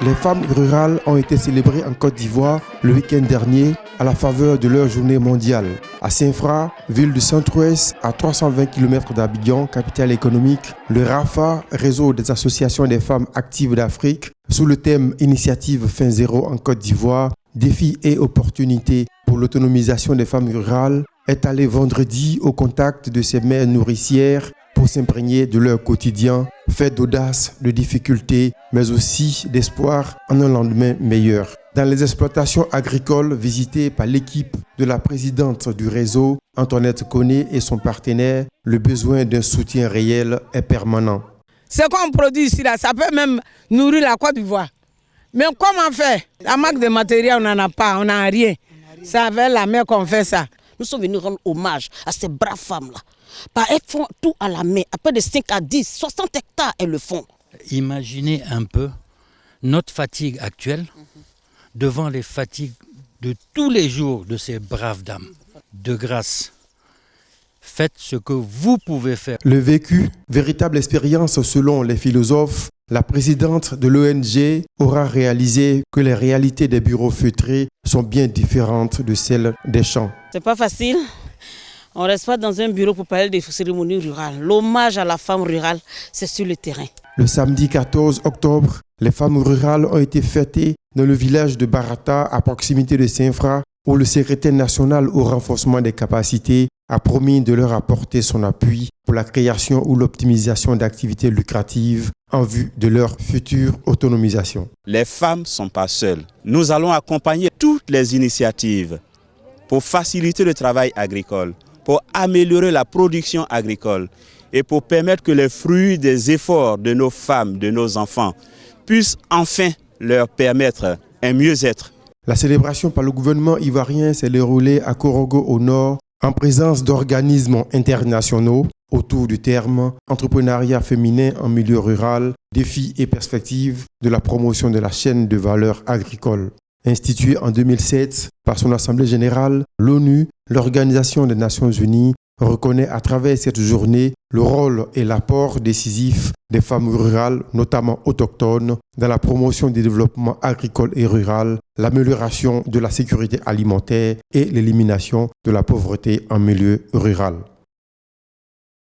Les femmes rurales ont été célébrées en Côte d'Ivoire le week-end dernier à la faveur de leur journée mondiale. À Saint-Fra, ville du centre-ouest, à 320 km d'Abidjan, capitale économique, le RAFA, réseau des associations des femmes actives d'Afrique, sous le thème Initiative Fin Zéro en Côte d'Ivoire, défis et opportunités pour l'autonomisation des femmes rurales, est allé vendredi au contact de ces mères nourricières pour s'imprégner de leur quotidien, fait d'audace, de difficultés, mais aussi d'espoir en un lendemain meilleur. Dans les exploitations agricoles visitées par l'équipe de la présidente du réseau, Antoinette Koné, et son partenaire, le besoin d'un soutien réel est permanent. Ce qu'on produit ici, là, ça peut même nourrir la Côte d'Ivoire. Mais comment faire? La marque de matériel, on n'en a pas, on n'a rien. C'est avec la main qu'on fait ça. Nous sommes venus rendre hommage à ces braves femmes-là. Elles font tout à la main, à peu de 5 à 10, 60 hectares, elles le font. Imaginez un peu notre fatigue actuelle devant les fatigues de tous les jours de ces braves dames. De grâce, faites ce que vous pouvez faire. Le vécu, véritable expérience selon les philosophes, la présidente de l'ONG aura réalisé que les réalités des bureaux feutrés sont bien différentes de celles des champs. C'est pas facile. On ne reste pas dans un bureau pour parler des cérémonies rurales. L'hommage à la femme rurale, c'est sur le terrain. Le samedi 14 octobre, les femmes rurales ont été fêtées dans le village de Barata, à proximité de Saint-Fra, où le secrétaire national au renforcement des capacités a promis de leur apporter son appui pour la création ou l'optimisation d'activités lucratives en vue de leur future autonomisation. Les femmes ne sont pas seules. Nous allons accompagner toutes les initiatives pour faciliter le travail agricole, pour améliorer la production agricole et pour permettre que les fruits des efforts de nos femmes, de nos enfants, puissent enfin leur permettre un mieux-être. La célébration par le gouvernement ivoirien s'est déroulée à Korogo au nord, en présence d'organismes internationaux autour du terme entrepreneuriat féminin en milieu rural, défis et perspectives de la promotion de la chaîne de valeur agricole. Instituée en 2007 par son Assemblée générale, l'ONU, l'Organisation des Nations Unies, reconnaît à travers cette journée le rôle et l'apport décisif des femmes rurales, notamment autochtones, dans la promotion du développement agricole et rural, l'amélioration de la sécurité alimentaire et l'élimination de la pauvreté en milieu rural.